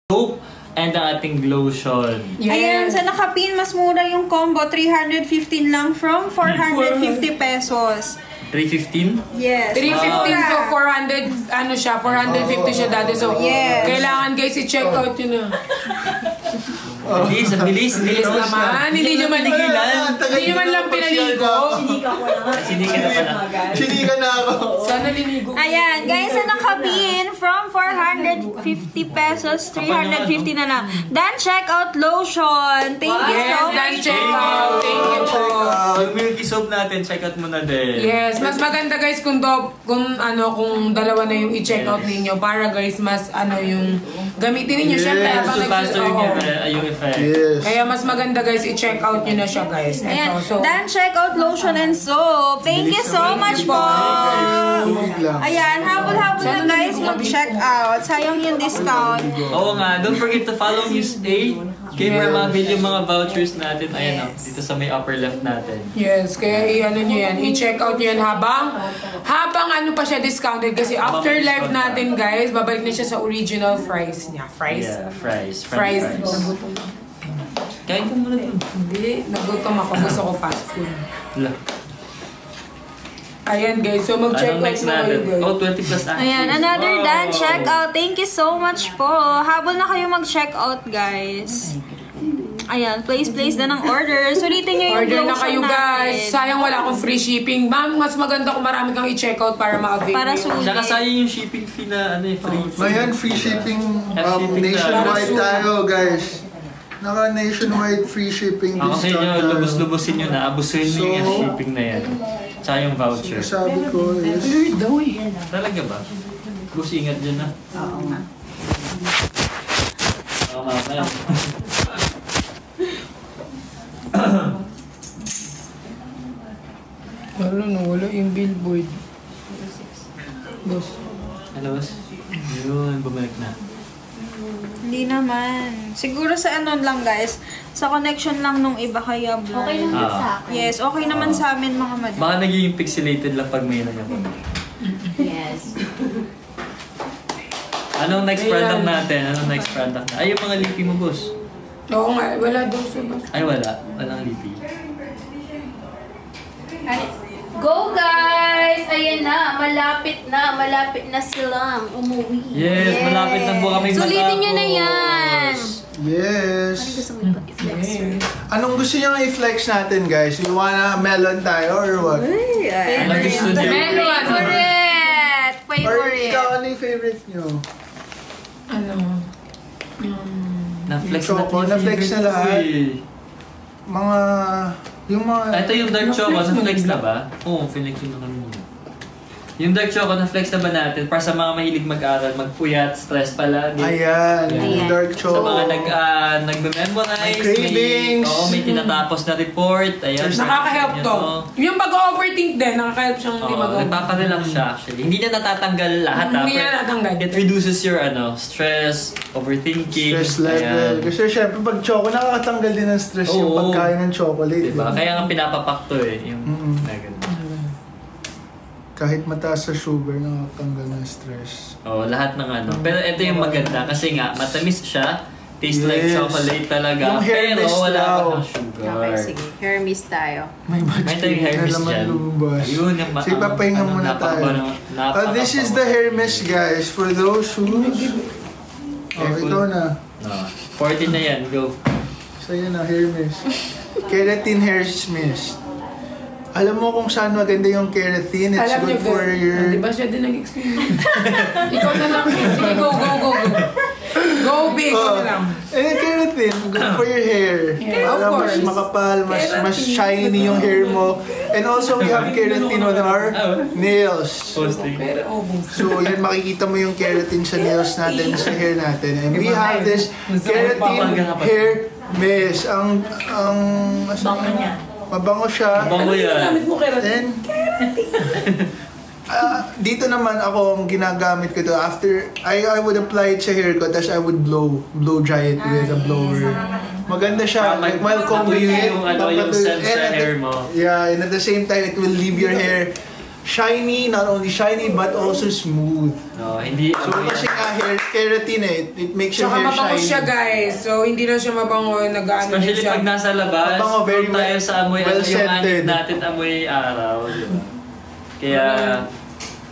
soap and ang ating lotion. Yes. Ayan, sa nakapin, mas mura yung combo. 315 lang from 450 pesos. 315? Yes. 315 to 400, ano siya, 450 siya dati. So, yes. Kailangan guys i-check out yun na. Bilis, bilis. Bilis naman. Hindi nyo man Tigilan. Hindi nyo man lang pinaligo. Sinika ko na. Sinika na pala. Sinika na ako. Sana linigo. Ayan, guys, sa nakabin, from 450 pesos, 350 na lang. Dan check out lotion. Thank you so much. Dan check out. Thank you po. Yung milky soap natin, check out mo na din. Yes, mas maganda guys kung dalawa na yung i-check out ninyo para guys mas yung gamitin ninyo syempre habang yung effect. Yes. Kaya mas maganda guys i-check out nyo na siya guys. Ayan, So, Dan check out lotion and soap. Thank you so much po. Ayan, habol-habol na guys mag-check out. Sayang yung discount. Oo nga, don't forget to follow Miss A. Kaya para ma-avail yung mga vouchers natin. Ayan dito sa may upper left natin. yes, kaya i-ano nyo yan. I-check out nyo yan habang ano pa siya discounted. Kasi after live natin guys, babalik na siya sa original price niya. Fries? Yeah, fries. Fries. Nagutom. Kain ka muna dun. Hindi, nagutom ako. Gusto ko fast food. Wala. Ayan guys, so mag-check out next na kayo natin? guys. Oh, 20 plus actors. Ayan, another Dan check out. Thank you so much po. Habol na kayo mag-check out guys. Ayan, place na ng order. Sulitin nyo yung Order na lotion kayo guys. natin. Sayang wala akong free shipping. Ma'am, mas maganda kung marami kang i-check out para ma-avail. Para sulit. Saka sayang yung shipping fee na free. Ngayon, free shipping Shipping nationwide tayo, guys. Naka-nationwide free shipping Kasi discount nyo, tayo. lubos-lubosin nyo na. Abusuin nyo yung shipping na yan. Tsaka yung voucher. Sabi ko is... Lord daw eh. Talaga ba? Bus, ingat dyan na. Oo nga. Oo nga, kaya. Wala yung billboard. Boss. Hello, boss. Yun, bumalik na. Hindi naman. Siguro sa ano lang guys, sa connection lang nung iba kaya blind. Okay naman sa akin. Yes, okay naman sa amin mga madam. Baka naging pixelated lang pag may nagapon. Yes. Anong next product natin? Anong next product na? Ay, yung mga lipi mo, boss. Oo nga, wala daw siya boss. Ay, wala. Walang lipi. Go guys! Ayan na, malapit na silang umuwi. Yes, malapit na po kami matapos. Sulitin nyo na yan! Yes. Gusto mo i-flex? Anong gusto nyo i-flex natin, guys? You wanna melon tayo or what? Ano gusto niyo? Melon! Favorite! Or Favorite! ikaw, ano yung favorite nyo? Ano? Na-flex Yung na choco, na-flex na lahat. Mga... Yung mga... Ito yung dark choco, na-flex na ba? Oo, flex yun na kami. Yung dark choco, na-flex na ba natin? Para sa mga mahilig mag-aral, magpuyat, stress pala. Ayan, yung dark Sa choco. mga nagme-memorize, Cravings. may tinatapos na report. Ayan, Nakaka-help to. Yung pag-overthink din, nakaka-help siyang hindi Oo, mag-overthink. nagpaparelax siya actually. Hindi na natatanggal lahat. Hindi na natatanggal. It reduces your stress, overthinking. Stress level. Ayan. Kasi syempre pag choco, nakakatanggal din ng stress yung Oo. pagkain ng chocolate. Diba? eh. Kaya nga pinapapak to eh. Yung ganun. Kahit mataas sa sugar, nakakatanggal ng stress. Oh, lahat ng Pero ito yung maganda kasi nga matamis siya. Taste like Yes. chocolate talaga. Yung Pero Hermes wala daw. pa ng sugar. Okay, sige. Hermes tayo. May May tayong Hermes na naman dyan. lumabas. Ayun, yung Sige, papahinga muna tayo. This is the Hermes, guys. For those who... Oh, ikaw na. 14 na yan, go. Sa'yo na, Hermes. Keratin Hermes. Alam mo kung saan maganda yung keratin. It's Alam good niyo, for your... Di ba siya din nag-explain? Ikaw na lang. Sige, go. Go big, ikaw na lang. Keratin, good for your hair. Yeah, Para of mas course. makapal, mas shiny yung hair mo. And also, we have keratin on our nails. Posting. Pero, So, yan, makikita mo yung keratin sa nails natin, sa hair natin. And we have this keratin hair mist. Bango niya. Mabango siya. Bango yan. Gamit mo keratin. Then, dito naman ako, ang ginagamit ko to, after, I would apply it sa hair ko, tapos I would blow dry it with a blower. Maganda siya, like while combing it. Yung scent sa hair mo. Yeah, and at the same time, it will leave your hair shiny, not only shiny but also smooth. No, hindi. So kasi nga hair keratin it makes your Tsaka hair mabango shiny. siya guys. So hindi na siya mabango. Nag-ano din Especially siya. pag nasa labas, Mabango, very kung tayo well- sa amoy, well yung anit scented. natin amoy araw, di ba? Kaya,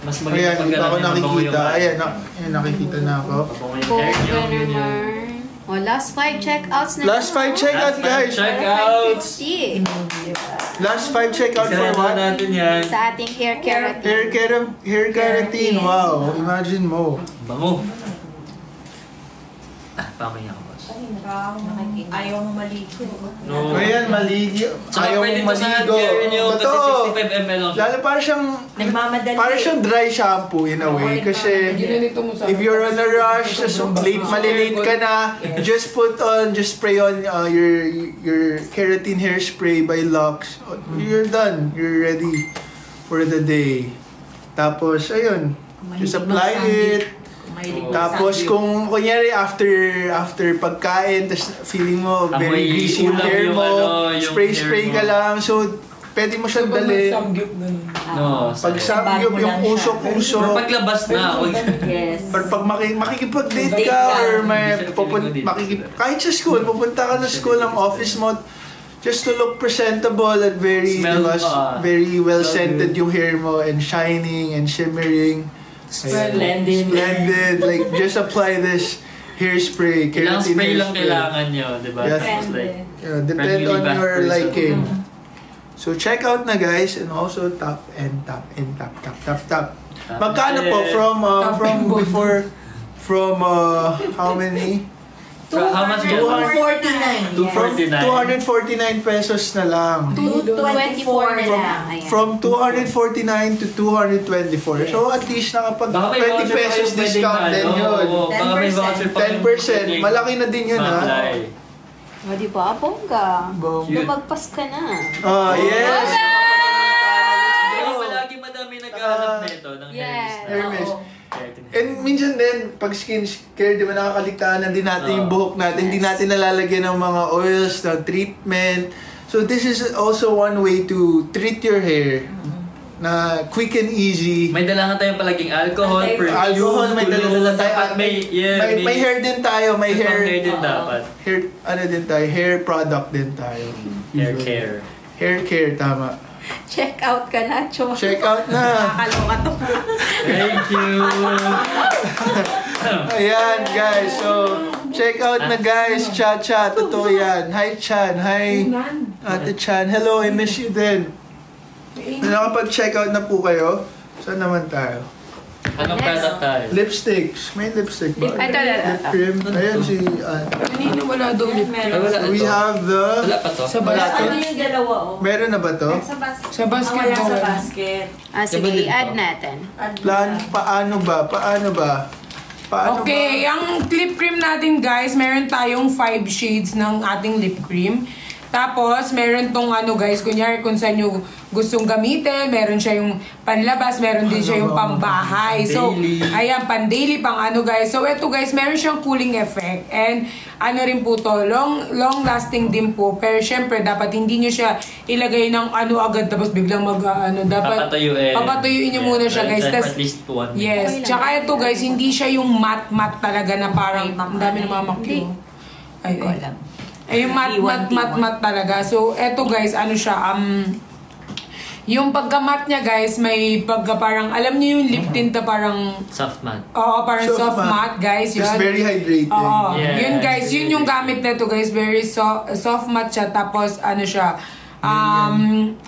mas maganda Ayan, pag dito ako mabango yung nakikita. anit. Ayan, nakikita na ako. Mabango yung Go hair nyo, ka yun yun. naman. O, last 5 checkouts na Last 5 checkout, guys. Checkouts! 50. Last 5 checkout for Isa what? natin yan. Sa ating hair keratin. Hair keratin. Wow, imagine mo. Bango. Pamay ako, boss. Ayaw mo maligo. No. Ayan, maligo. Tsaka Ayaw pwede mong to sa hand maligo. care nyo kasi Totoo. 65 ml lang siya. Lalo parang siyang dry shampoo in a way. Kasi Ginanito mo sa if you're on a rush, malilate ka na, just spray on your keratin hairspray by Lux. You're done. You're ready for the day. Tapos, ayun. Just apply it. Tapos kung kunyari after pagkain, tas feeling mo very Amoy greasy yung ulam hair yung mo, yung spray hair mo. ka lang. So, pwede mo siyang dalhin. No, Pag sa samgyup yung usok-usok, paglabas na, Yes. or pag makikipag-date ka or kahit sa school, pupunta ka na school ng office mo, just to look presentable and very Smell, very well smell scented yung hair mo and shining and shimmering. Splendid. Splendid. Like, just apply this hairspray. ilang keratin spray lang hairspray. kailangan nyo, di ba? Yes. It's like, Depend friendly on bath your person. liking. So, check out na guys, and also tap and tap and tap, tap, tap, tap. Magkano po from how many? How much yun? 249. 249. 249 pesos na lang. 224 na lang. Ayan. From 249 to 224. So, at least nakapag Baka may 20 voucher pa pesos yung discount pwedeng din yun. oo, baka may voucher pa yung 10%. Malaki na din yun, ha? ma-apply. O, di ba? Bongga. Bongga. Lumagpas ka na. Ah, yes! Kaya palagi madami naghahanap nito ng Yes. Hermes. Oo. And minsan din, pag skincare, di ba nakakaligtanan din natin yung buhok natin. Hindi natin nalalagyan ng mga oils, na treatment. So this is also one way to treat your hair na quick and easy. May dala nga tayong palaging alcohol, perfume, Alcohol, may dala tayo. Dapat May hair din tayo, may hair. hair din dapat. Hair, ano din tayo, hair product din tayo. Hair Usually. care. Hair care, tama. Check out ka na, Cho. Check out na. Nakakaloka to. Thank you! Ayan, guys. So, check out na guys. Cha-cha. Totoo yan. Hi, Chan. Hi, Ate Chan. Hello, I miss you din. Nakapag-check out na po kayo. Saan naman tayo? Anong product tayo? Lipsticks. May lipstick ba? Ito. Lip cream. Ayan si... Kanina wala daw ulit. Ay, wala we ito. have the... Wala pa to. Sa Ano basket. yung dalawa, oh? Meron na ba to? Sa basket. Sa basket Wala daw. sa basket. Sige, Diba i-add dito? natin. Plan, paano ba? Paano ba? Okay, ang lip cream natin guys, meron tayong 5 shades ng ating lip cream. Tapos, meron tong ano guys, kunyari kung saan nyo gustong gamitin, meron siya yung panlabas, meron din siya yung pambahay. So, Daily. ayan, pan-daily, pang ano guys. So, eto guys, meron siyang cooling effect. And, ano rin po to, long-lasting din po. Pero, syempre, dapat hindi nyo siya ilagay ng ano agad, tapos biglang dapat papatuyuin nyo muna siya guys. For Tas, at least 1 minute. yes, tsaka ito guys, hindi siya yung matte talaga na parang ang dami ng mga makyo. Ay, yung matte talaga. So, eto guys, ano siya, yung pagka-matte niya guys, may pagka parang, alam niyo yung lip tint na parang, Soft matte. oo, parang Soft soft matte guys. Just Yun. very hydrating. Oo, Yes. yun guys, yun yung gamit nito guys, very soft matte siya, tapos ano siya,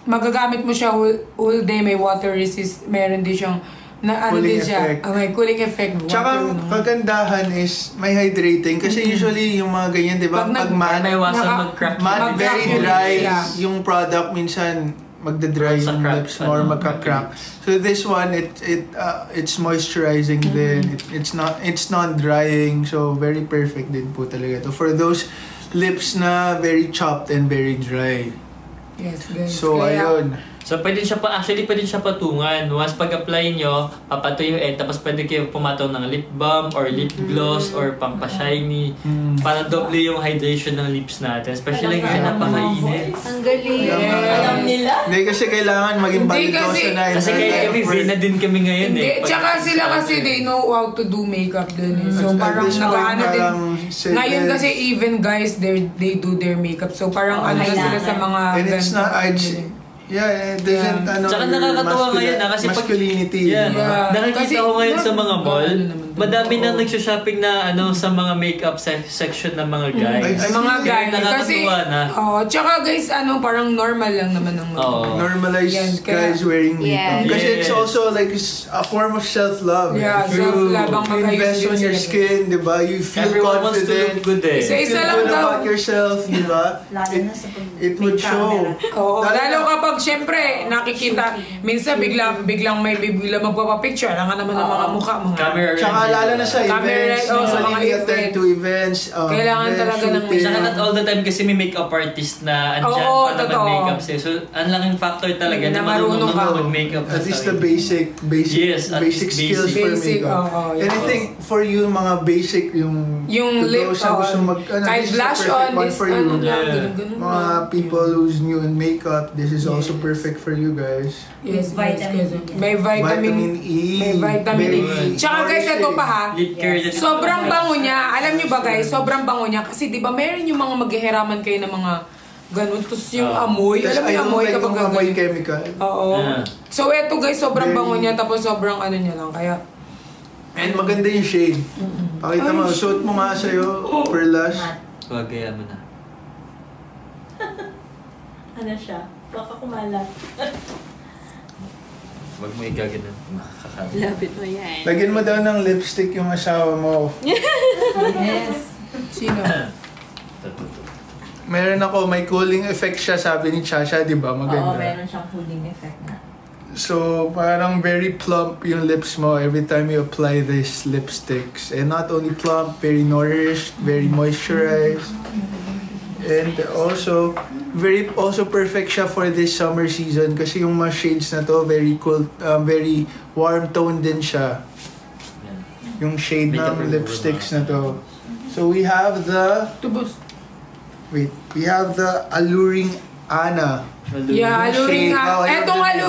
magagamit mo siya whole day, may water resist, meron din siyang, ano Cooling din siya, effect. may cooling effect. Tsaka, Water, no? kagandahan is may hydrating. Kasi usually, yung mga ganyan, di ba? Pag Pag nag- matte, May iwasan Naka- mag-crack. matte, Mag-crack very yung dry. lips nila. Yung product, minsan, magda-dry Sa yung crack, lips more, ano, magka-crack. So this one, it's moisturizing din. It's non-drying. So very perfect din po talaga to. For those lips na very chopped and very dry. Yes, guys. So Kaya, ayun. So, pwede siya patungan. Once pag-apply nyo, papatuyuin, tapos pwede kayo pumataw ng lip balm or lip gloss or pampashiny para doble yung hydration ng lips natin. Especially ngayon, napakainit. Ang galing. Alam nila. Hindi kasi kailangan maging Hindi balidoso kasi- na. Kasi kaya kami, vina din kami ngayon Hindi, eh. tsaka sila kasi they know how to do makeup din eh. So At parang this point, nag-ano din. parang Ngayon kasi even guys, they do their makeup. So parang ano na sila sa mga And it's not, it doesn't, Tsaka nakakatawa ngayon kasi masculinity. Yeah. diba? Nakikita Kasi- ko ngayon sa mga mall, Ano naman to? madami nang nagsha-shopping na sa mga makeup section ng mga guys. Ay, mga Kaya guys. Kasi, nakakatuwa na. tsaka guys, parang normal lang naman ng mga. Oo. Normalize Yan, kaya- guys wearing makeup. Yes. Kasi it's Yes. also like a form of self-love. Yeah, If you self-love ang invest mag-ayos on din your sila. skin, di ba? You feel Everyone wants to confident. look good eh. You Isa-isa feel lang good daw. about yourself, di ba? It would show. Oo, Lalo lalo na- kapag syempre nakikita, minsan biglang may biglang magpapapicture, lang naman ng mga mukha, mga Camera Tsaka ready. lalo na sa Camera, events, sa mga usually we attend event. to events. Kailangan event talaga ng shooting. Saka not all the time kasi may makeup artist na andyan Oo, para totoo. mag-makeup siya. So, ang laking factor talaga Na na marunong marunong ka. ka mag-makeup. At least the sarili. Yes, at basic least skills for basic, makeup. oo, And I yeah. think for you, mga basic, yung to lip, those na gusto kahit this is the blush perfect on, one this for you. ano lang, Yeah. ganun-ganun Mga lang. people who's new in makeup, this is also Yes. perfect for you guys. Yes, Vitamin yes, E. may vitamin E. May vitamin E. very Tsaka guys, ito pa ha. Lip care din. Sobrang bango niya. Alam niyo ba guys, sobrang bango niya. Kasi di ba meron yung mga maghihiraman kayo ng mga ganun. Tapos yung amoy. Tapos Alam mo I yung don't amoy like kapag yung amoy ganun. chemical. Oo. Yeah. So eto guys, sobrang Very- bango niya. Tapos sobrang ano niya lang. Kaya, And maganda yung shade. Pakita mo, suot mo nga sa'yo, Perlas. Wag, kaya mo na. Ano siya? Baka kumalat. Wag mo igaganan. Makakakaroon. Lapit mo yan. Lagyan mo daw ng lipstick yung asawa mo. sino? Meron ako, may cooling effect siya, sabi ni Chasha, di ba? Maganda. Oo, meron siyang cooling effect na. So, parang very plump yung lips mo every time you apply these lipsticks. And not only plump, very nourished, very moisturized. And also, also perfect siya for this summer season kasi yung mga shades na to, very cool, very warm tone din siya. Yung shade Makeup ng remover lipsticks na. na to. So, we have the Alluring Ana. Yeah, alluring shade. Oh,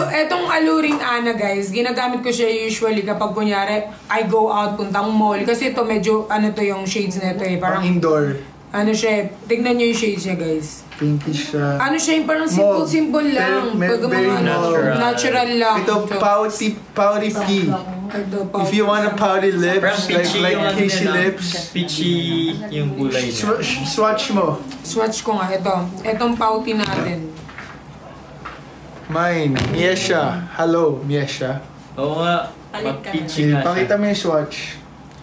etong alluring Ana guys, ginagamit ko siya usually kapag kunyari I go out puntang mall kasi ito medyo yung shades na ito eh, Parang parang indoor. ano siya, tignan niyo yung shades niya guys. Pinkish siya. Ano siya yung parang Mauve. simple lang. Very Pag mga natural. natural lang. Ito, pouty pea. Ito, If you want a pouty lips, Parang peachy like yung ano Casey nila. lips, Peachy yung kulay niya. swatch mo. swatch ko nga, ito. Itong pouty natin. Mine, Miesha. Hello, Miesha. Oo nga. Palit ka Peachy nga siya. Pakita mo yung swatch.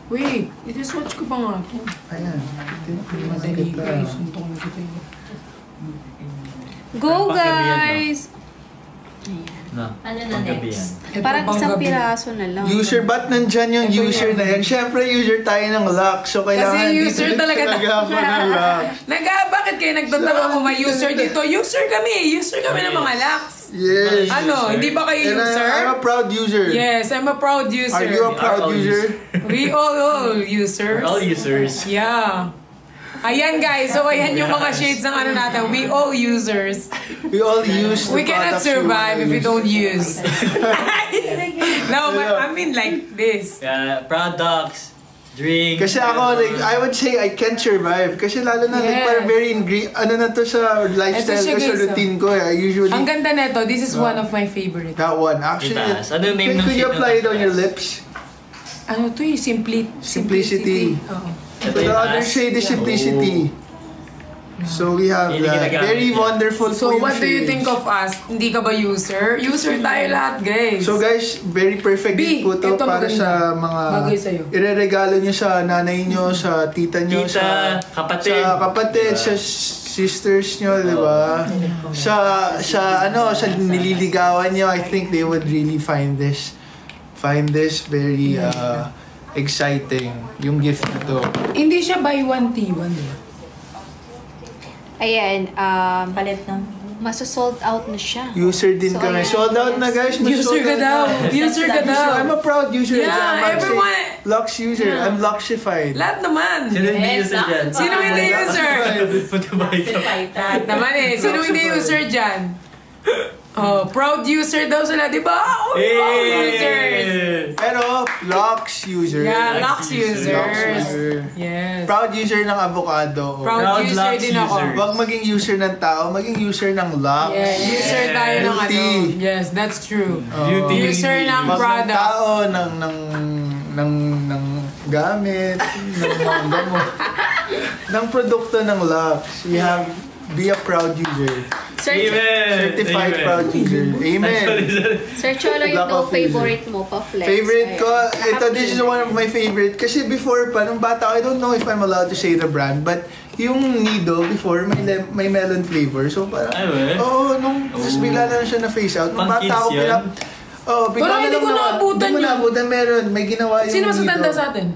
Wait, ito swatch ko pa nga ito. Ayan. Madali guys, suntok na kita yun. Go Panggabi yan, guys! No, Ano na panggabi next? yan. Parang Ito, isang panggabi. piraso na lang. User, ba't nandyan yung Ito user yan. na yan? Siyempre, user tayo ng lock. So, kailangan Kasi user dito talaga ako ng lock. Bakit kayo nagtataka kung may user dito? User kami ng mga locks. Yes. Ano, hindi ba kayo And user? I'm a proud user. Yes, I'm a proud user. Are you a proud all user? We all users. We're all users. Yeah. Ayan guys, so ayan yung mga shades ng ano natin. We all users. We all use the We cannot products survive if we don't use. No, but Yeah. I mean like this. Products, drinks. Kasi ako, like, I would say I can't survive. Kasi lalo na, like, Yes. parang very ano na to sa lifestyle Ito siya, ko, sa guys, routine ko. I usually, Ang ganda nito, this is one of my favorite. that one. Actually, Itaas. Ano yung name ng could you shade apply ng it on your taas? lips? Ano to eh, Simplicity. Oo. Ito So the yung other taas. shade is Simplicity. So we have Yun yung that. ginagamit Very niya. wonderful So po yung what do you shades. think of us? Hindi ka ba user? User tayo lahat guys. So guys, very perfect B, din po to ito para maganda. sa mga Bagay sa'yo. ireregalo nyo sa nanay nyo, sa tita nyo, Tita, kapatid. sa kapatid, Diba? sa sisters nyo, di ba? Sa nililigawan nyo, I think they would really find this very exciting, yung gift na to. Hindi siya buy one T1 eh. Ayan, Palit ng Masasold out na siya. User din So, kami. ayan, Sold out na guys. User ka daw. User ka daw. I'm a proud user. Yeah, I'm everyone. Lux user. Yeah. I'm Luxified. Lahat naman. Sino hindi Yes, user dyan? that's Sino hindi user? Putabay ka. Lahat naman eh. Sino hindi user dyan? Oh, proud user daw sila, di ba? Oh, proud users. Pero, Lux user. Yeah, Lux Lux users. user. Yes. Proud user ng avocado. Proud user Lux din ako. user. Huwag maging user ng tao, maging user ng Lux. Yeah, user tayo ng ano. Beauty. Yes, that's true. Beauty. User ng Wag ng product. tao, ng gamit, ng mga gamot. ng produkto ng Lux. You have, be a proud user. Amen! Certified Amen. proud user. Amen. Sir Cholo, yung Black no coffee. favorite mo pa flex. Favorite ko, this is one of my favorite. Kasi before pa, nung bata, I don't know if I'm allowed to say the brand, but yung Nido before, may melon flavor. So parang, Ay, we? tapos bigla na siya na face out. Nung Pang bata kids ako, yan? Pero hindi ko naabutan Hindi ko yun. naabutan, meron. May ginawa yung Sino mas Nido. matanda sa atin?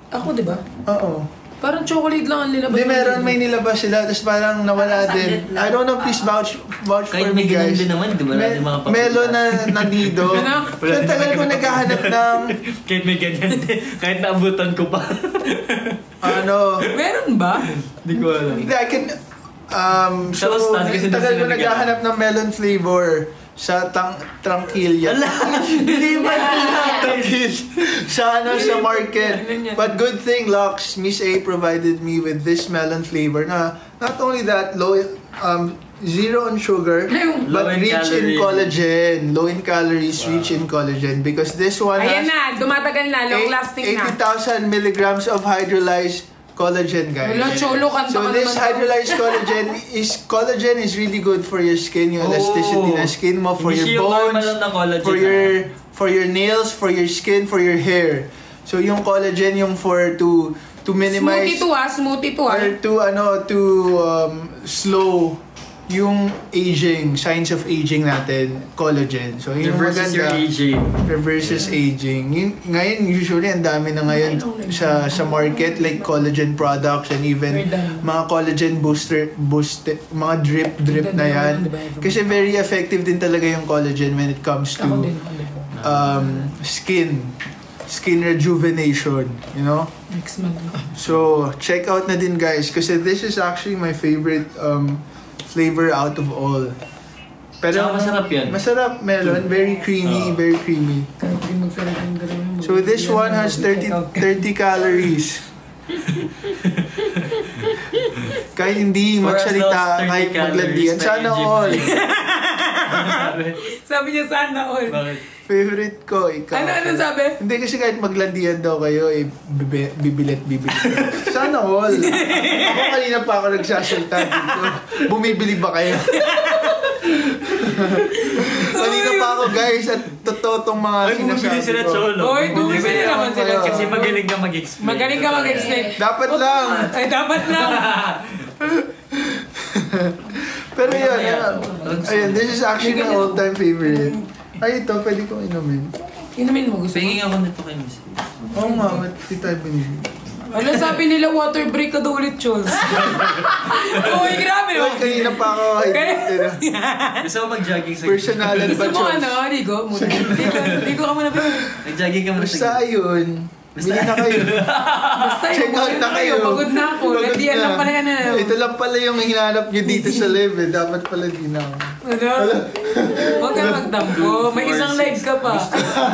Ako, di ba? Oo. Parang chocolate lang ang nilabas. Hindi, meron, may nilabas sila, tapos parang nawala din. I don't know, please vouch Kahit for may me, ganun guys. din naman, di ba? Natin mga papel. Melon na Nido. Ano? So, tagal ko naghahanap ng, Kahit may ganyan din. Kahit naabutan ko pa. Meron ba? Hindi ko alam. Hindi, I can, so, Tapos, kasi tagal ko sila naghahanap ng melon flavor sa Tranquilla. Hindi ba? sa market. But good thing, Lux, Miss A provided me with this melon flavor na not only that, zero on sugar, but Low in rich in calorie. collagen. Low in calories, rich in collagen. Because this one Ayan has na, dumatagal na, long lasting na. 80,000 milligrams of hydrolyzed collagen, guys. Wala, Cholo, kanta So ka this naman. hydrolyzed collagen is really good for your skin, yung elasticity ng skin mo, for Hindi your siya yung normal bones, lang na collagen, for your nails, for your skin, for your hair. So yung collagen yung to minimize Smoothie to ah. or to slow yung aging, signs of aging natin, collagen. So yung Reverses your maganda, aging. reverses aging. Ngayon, usually, ang dami na ngayon sa market, like collagen products and even mga collagen booster, mga drip na yan. Kasi very effective din talaga yung collagen when it comes to skin rejuvenation, you know? Next month. So, check out na din, guys, kasi this is actually my favorite flavor out of all. Tsaka masarap yan. Masarap, melon. Very creamy, very creamy. So this one has 30 calories. Kahit hindi For as low magsalita, as 30 kahit calories, maglandian. may Sana gym. all. Sabi niya sana all. Bakit? Favorite ko, ikaw. Ano sabi? Hindi kasi kahit maglandian daw kayo, bibilit. Sana all. Ako kanina pa ako nagsasalta dito. Bumibili ba kayo? Kanina pa ako, guys, at totoo tong mga Ay, bumibili sinasabi sila, ko. Cholo. Oy, bumibili naman sila. Kasi magaling ka mag-explain. Magaling ka mag-explain. Dapat lang. Ay, dapat lang. Pero yun, ayun, this is actually my all-time favorite. Ay, ito, pwede kong inumin. Inumin mo, gusto mo? Pingin ako nito kay Miss. Oo nga, ba't di tayo binili? Ano sabi nila, water break ka daw ulit, Chols. Uy, grabe Ay, naman. kanina pa ako. Gusto mo mag-jogging sa Personalan Gusto ba, mo Chos? ano, Rigo? Rigo ka muna. Nag-jogging ka muna Basta ayun. Bili na kayo. Basta Check out na kayo. Pagod na ako. Pagod Landian na. lang pala yan. Ito lang pala yung hinanap nyo dito sa live eh. Dapat pala di na ako. Ano? Huwag ka magtampo. May isang live ka pa.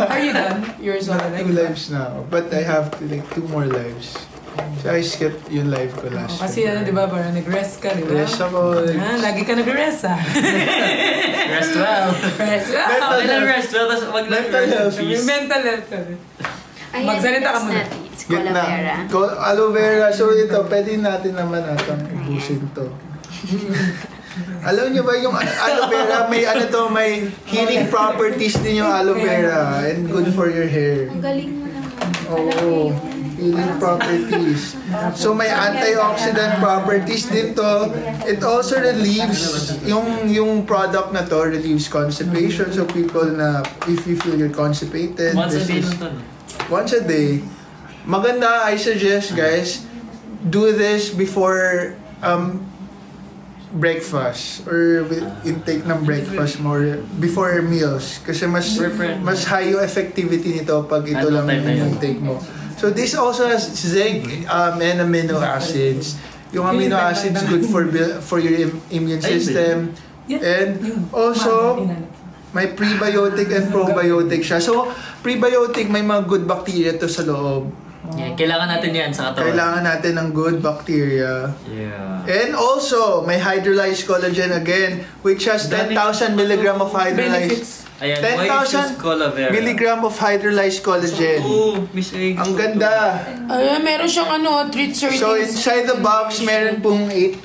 Are you done? You're so Not 2 lives na ako. But I have to like 2 more lives. So I skipped yung live ko last Kasi week. ano, di ba? Parang nag-rest ka, di ba? Rest ako. Lagi ka nag-rest ah. Rest well. Rest ah. Mental Okay lang health. rest well, tapos wag lang Mental health. rest in peace. Mental health. Ayan, Magsalita ka next muna. natin. It's aloe vera. Aloe vera. So ito, pwede natin naman atang ubusin to. Alam niyo ba yung aloe vera, may healing properties din yung aloe vera and good for your hair. Ang galing mo naman. Oo. Healing properties. So may antioxidant properties din to. It also relieves yung product na to relieves constipation. So people na if you feel you're constipated, Once a this day is- lang to, no? once a day. Maganda, I suggest guys, do this before breakfast or intake ng breakfast more before meals kasi mas high yung effectivity nito pag ito lang yung intake mo. So this also has zinc and amino acids. Yung amino acids good for your immune system, and also may prebiotic and probiotic siya. So prebiotic, may mga good bacteria to sa loob. Yeah, kailangan natin yan sa katawan. Kailangan natin ng good bacteria. Yeah. And also, may hydrolyzed collagen again, which has 10,000 milligram of hydrolyzed. Ayan, 10,000 milligram of hydrolyzed collagen. Oh, Miss Egg. Ang ganda. Ayan, meron siyang treat serving. So inside the box, meron pong 8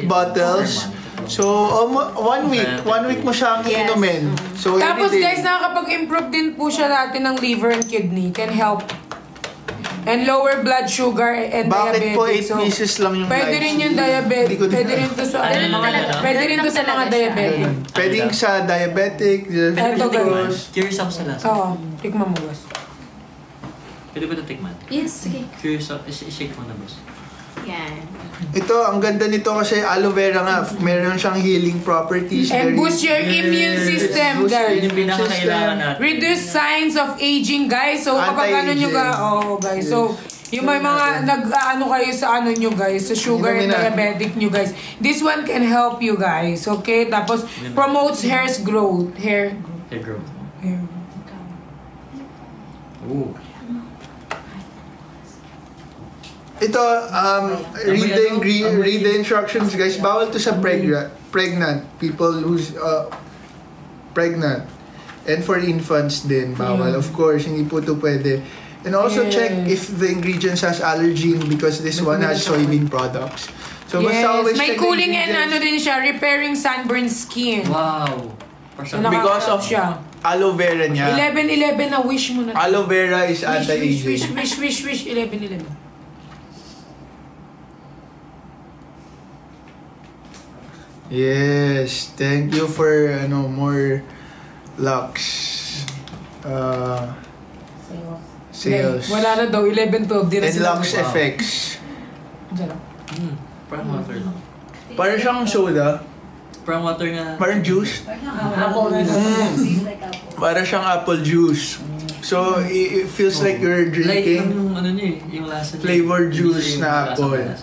bottles. So, 1 week mo siyang inumin. So, Tapos everyday. guys, nakakapag-improve din po siya natin ng liver and kidney. Can help. And lower blood sugar and Bakit diabetes. po 8 pieces lang yung Pwede rin yung diabetic. Pwede rin to sa pwede rin to sa mga diabetic. Pwedeng sa diabetic. Eto, guys. Curious ako sa lasa. Oo, tikman mo, boss. Pwede ba ito tikman? Yes, sige. Curious ako. I-shake mo na, boss. Yan. Ito, ang ganda nito kasi aloe vera nga. Meron siyang healing properties. And boost your immune system, Boost guys. Yun yung pinakakailangan natin. Reduce signs of aging, guys. So, kapag Anti-aging. guys. So, yung may mga nag-ano kayo sa nyo, guys, sa sugar and diabetic nyo, guys. This one can help you, guys. Okay? Tapos, promotes hair growth. Hair growth. Ooh. Ito, read the instructions, guys. Bawal to sa pregnant people who's pregnant. And for infants din, bawal. Of course, hindi po to pwede. And also check if the ingredients has allergen because this one has soybean products. So basta always May check cooling the and ingredients. din siya, repairing sunburned skin. Wow. So, Because of siya. aloe vera niya. 11-11 na wish mo na. Aloe vera is anti-aging. Wish. 11-11. Yes, thank you for more Lux sales. Wala na daw, 11-12 din na And sila. Lux effects. Parang water lang. Parang siyang soda. Parang water nga. Parang juice. Parang siyang apple juice. So, it feels like you're Like drinking yung niya yung lasa niya. flavored juice na apple.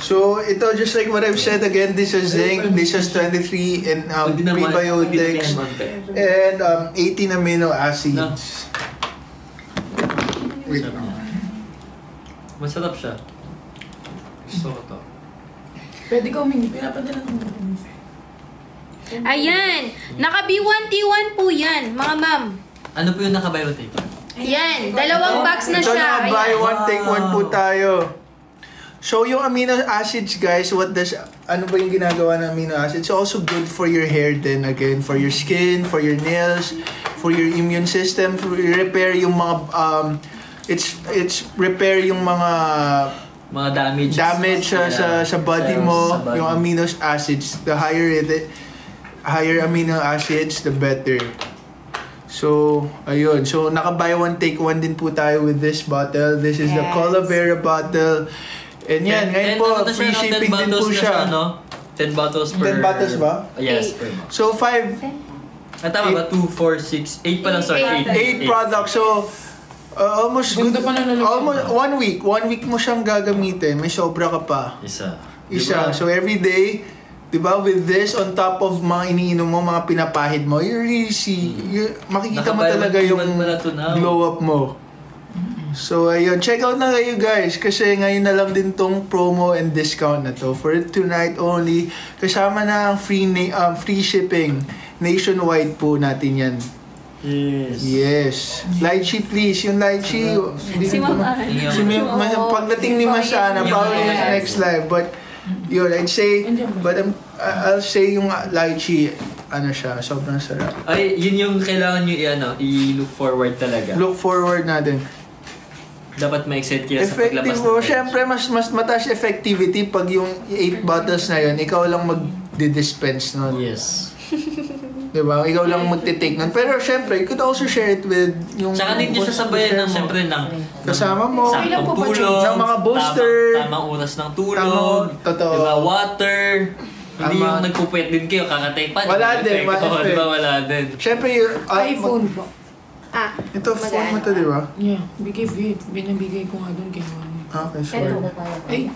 So, ito, just like what I've said again, this is zinc, this is 23 and prebiotics, and 18 amino acids. Wait. Masarap siya. Gusto ko to. Pwede ka humingi, pinapadala ng mga. Ayan. Naka B1T1 po yan, mga ma'am. Ano po yung naka-biotic? Yan. 2 box na Ito siya. na, buy Ayan. one, take one po tayo. So, yung amino acids, guys, ano ba yung ginagawa ng amino acids? It's also good for your hair then, again, for your skin, for your nails, for your immune system, for repair yung mga, it's repair yung mga damage sa body mo, yung amino acids. The higher amino acids, the better. So, ayun. So, naka-buy one, take one din po tayo with this bottle. This is the Aloe Vera bottle. And yan, ngayon po, free shipping din po siya. 10 bottles per... 10 bottles ba? Yes, per box. So, 5... Tama ba? 2, 4, 6, 8 pala, sorry. 8 products. So, almost good. Almost 1 week. 1 week mo siyang gagamitin. May sobra ka pa. Isa. Diba? So, every day, diba, with this, on top of mga iniinom mo, mga pinapahid mo, you really see, makikita mo talaga yung glow up mo. So, ayun. Check out na kayo, guys. Kasi ngayon na lang din tong promo and discount na to. For tonight only. Kasama na ang free shipping. Nationwide po natin yan. Yes. Lychee, please. Yung lychee. Si Mama. Pagdating ni Masana, probably yung next live. But, yun, I'd say, but I'll say yung lychee, ano siya, sobrang sarap. Ay, yun yung kailangan nyo i-look forward talaga. Look forward natin. Dapat ma-excite kayo sa Effective paglabas po. ng Siyempre, mas mataas effectivity pag yung 8 bottles na yun, ikaw lang mag-dispense nun. Yes. Diba? Ikaw lang magte-take nun. Pero syempre, you could also share it with yung... Tsaka din nyo sasabayan ng mo. syempre ng Kasama mo. Ilan po ba saktong tulog, ng mga booster. tamang oras ng tulog, Totoo. diba, water, hindi Tama. yung nagpupuyat din kayo, kakatay pa. Wala din, wala Oo, effect. diba, wala din. Syempre, yung... iPhone po. Ito, phone mo to, di ba? Yeah, bigay binabigay ko nga doon kay Mami. Okay, sure. Ay.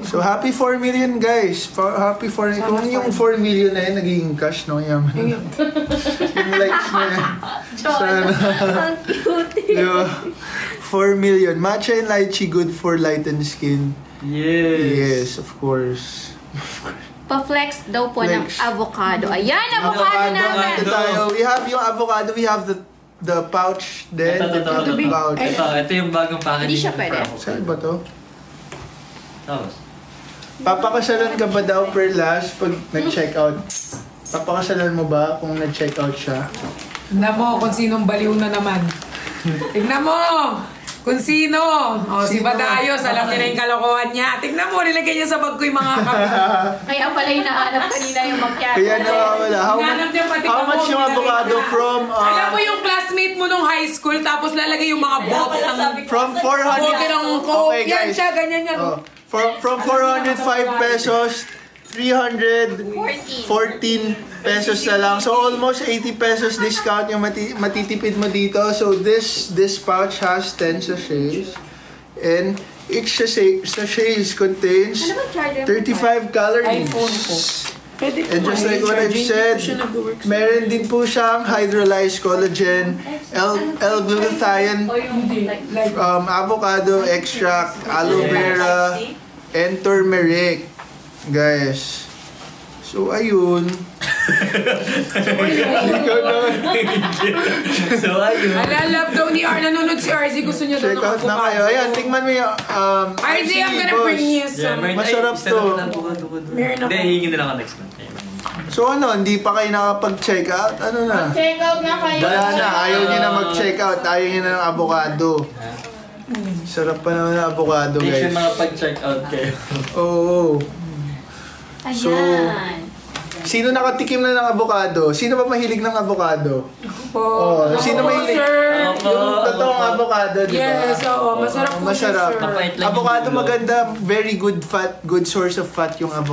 So, happy 4 million, guys. Happy 4 million. Kung yung 4 million na yun, naging cash, no? Yung likes na yan. Sana. Ang cute. Diba? 4 million. Matcha and lychee, good for lightened skin. Yes, of course. Pa-flex daw po ng Flex. avocado. Ayan, avocado namin. Ito tayo. We have yung avocado. We have the pouch then. Ito. The pouch. Ito yung bagong packaging. Hindi siya pwede. Saan ba to? Tapos, Papakasalan ka ba daw per last pag nag-check out? Papakasalan mo ba kung nag-check out siya? Tignan mo kung sinong baliw na naman. Tignan mo! Kung sino! O, si Sino? Badayos, alam niya na yung kalokohan niya. Tignan mo, nilagay niya sa bag ko yung mga Kaya pala hinahanap kanina yung macchiato. Kaya nawawala. Hinanap niya pati How ako, much yung nilagay avocado niya. from... Alam mo yung classmate mo nung high school, tapos lalagay yung mga bote ng... From 400... Bote ng coke. Okay, Yan guys. siya, ganyan yan. Oh, from 405 pesos, 314 pesos na lang. So almost 80 pesos discount yung matitipid mo dito. So this pouch has 10 sachets. And each sachet contains 35 calories. iPhone po. Pwede And just like what I've said, meron din po siyang hydrolyzed collagen, L-glutathione, avocado extract, aloe vera, and turmeric. Guys. So, ayun. so ayun. Alalab daw ni R. Nanonood si RZ. Gusto niya daw Check ng out na kayo. Ayan, tingnan mo yung RZ, I'm gonna boss. bring you Yeah, some. Masarap to. Meron ako. Hindi, hihingin na lang ako next month. So ano, hindi pa kayo nakapag-check out? Ano na? Check out na kayo. Wala na, ayaw niyo na mag-check out. Ayaw niyo na ng avocado. Sarap pa naman ng avocado, Make sure guys. makapag-check out kayo. Oo. Ayan. So, sino nakatikim na ng avocado? Sino ba mahilig ng avocado? Oh, sino mahilig? Sir. Opo. Yung totoong avocado, di ba? Yes, oo. Masarap po siya, Masarap. sir. Mapait lang yung Avocado dulo. maganda, very good fat, good source of fat yung avocado.